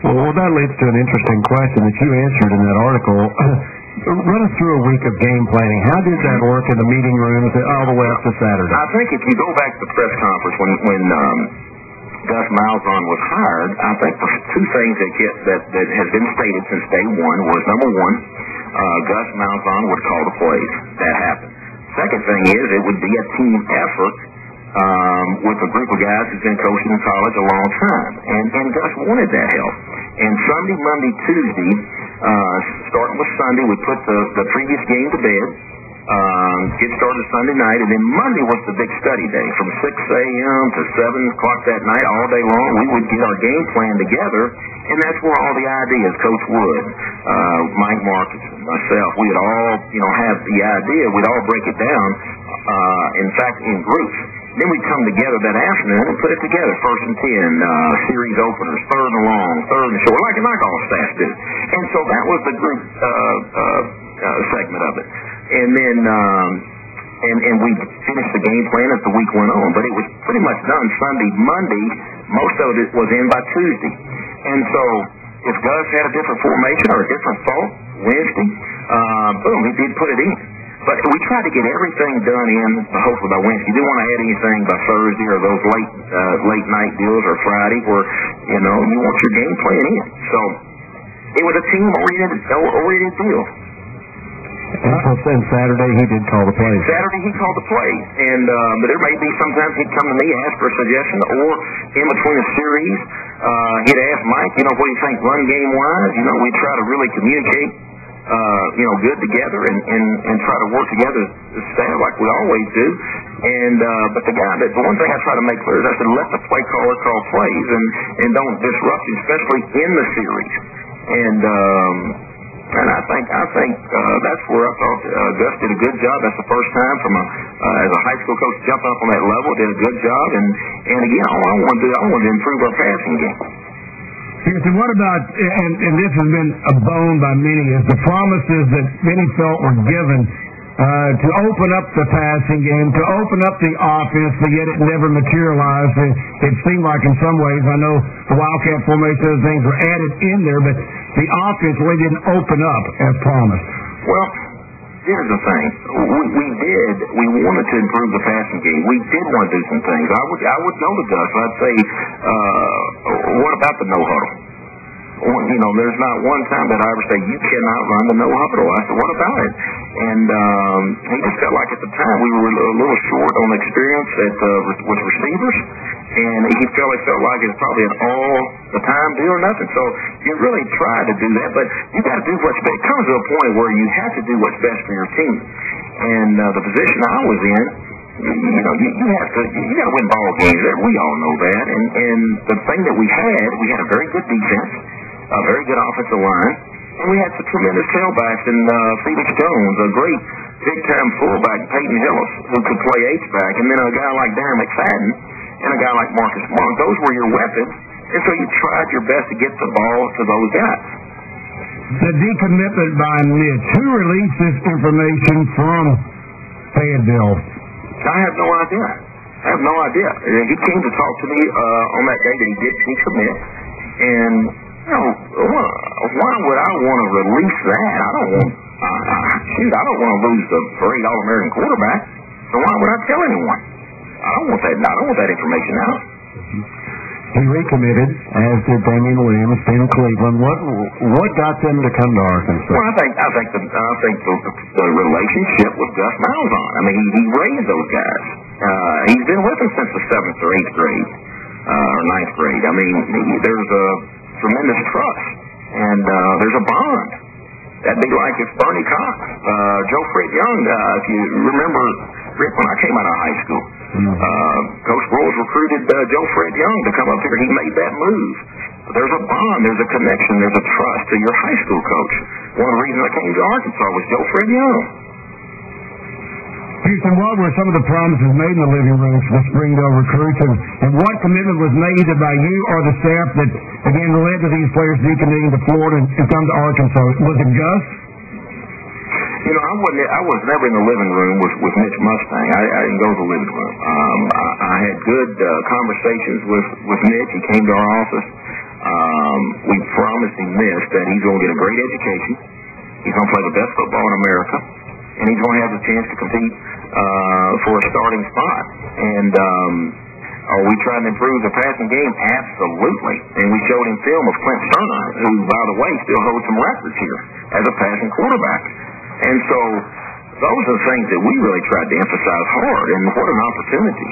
Well, that leads to an interesting question that you answered in that article. Run us through a week of game planning. How did that work in the meeting rooms all the way up to Saturday? I think if you go back to the press conference when Gus Malzahn was hired, I think the two things that has been stated since day one was, number one, Gus Malzahn would call the plays. That happened. Second thing is it would be a team effort with a group of guys who've been coaching in college a long time. And Gus wanted that help. And Sunday, Monday, Tuesday, starting with Sunday, we put the previous game to bed, get started Sunday night, and then Monday was the big study day. From 6 a.m. to 7 o'clock that night, all day long, we would get our game plan together, and that's where all the ideas, Coach Wood, Mike Marcus, myself, we would all, have the idea. We'd all break it down, in fact, in groups. Then we'd come together that afternoon and put it together, 1st and 10, series openers, 3rd and long, 3rd and short, like all staff do. And so that was the group segment of it. And then and we finished the game plan as the week went on. But it was pretty much done Sunday. Monday, most of it was in by Tuesday. And so if Gus had a different formation or a different thought Wednesday, boom, he did put it in. But we tried to get everything done in, hopefully by Wednesday. You didn't want to add anything by Thursday or those late night deals or Friday where, you want your game plan in. So it was a team-oriented deal. And Saturday he did call the plays. Saturday he called the plays. And but there may be sometimes he'd come to me, ask for a suggestion, or in between a series, he'd ask Mike, what do you think run game-wise? We'd try to really communicate good together and try to work together as staff like we always do. And but the one thing I try to make clear is I said let the play caller call plays and don't disrupt you, especially in the series. And I think that's where I thought Gus did a good job. That's the first time from as a high school coach jumping up on that level, did a good job. And again, all I want to improve our passing game. So what about, and this has been a bone by many, is the promises that many felt were given to open up the passing game, to open up the offense, but yet it never materialized. It seemed like in some ways, I know the Wildcat formation, other things were added in there, but the offense really didn't open up as promised. Well, here's the thing. We wanted to improve the passing game. We did want to do some things. I would go to Gus. I'd say, what about the no huddle? There's not one time that I ever say, you cannot run the no huddle. I said, what about it? And he just felt like at the time we were a little short on experience with receivers. And he felt like it was probably an all-the-time deal or nothing. So you really try to do that, but you got to do what's best. It comes to a point where you have to do what's best for your team. And the position I was in, you got to win ball games. We all know that. And the thing that we had a very good defense, a very good offensive line, and we had some tremendous tailbacks in Felix Jones, a great big-time fullback, Peyton Hillis, who could play H-back, and then a guy like Darren McFadden and a guy like Marcus Monk. Those were your weapons, and so you tried your best to get the ball to those guys. The decommitment by Mitch, who released this information from Fayetteville? I have no idea. He came to talk to me on that day that he did decommit, and why would I want to release that? I don't want to lose the great All-American quarterback. So why would I tell anyone? I don't want that information out. He recommitted, as did Damian Williams, Steve Cleveland. What got them to come to Arkansas? Well, I think the relationship with Gus Malzahn. I mean, he raised those guys. He's been with them since the 7th or 8th grade, or 9th grade. I mean, there's a tremendous trust, and there's a bond. That'd be like if Bernie Cox, Joe Fred Young, if you remember, Rick, when I came out of high school, Coach Rose recruited Joe Fred Young to come up here. He made that move. There's a bond, there's a connection, there's a trust to your high school coach. One of the reasons I came to Arkansas was Joe Fred Young. Houston, what were some of the promises made in the living rooms for the Springdale recruits, and what commitment was made either by you or the staff that, again, led to these players decommitting to Florida and come to Arkansas? Was it Gus? I was never in the living room with Mitch Mustang. I didn't go to the living room. I had good conversations with Mitch. He came to our office. we promised him this, that he's going to get a great education, he's going to play the best football in America, and he's going to have the chance to compete for a starting spot. And are we trying to improve the passing game? Absolutely. And we showed him film of Clint Sternheim, who, by the way, still holds some records here as a passing quarterback. And so those are the things that we really tried to emphasize hard, and what an opportunity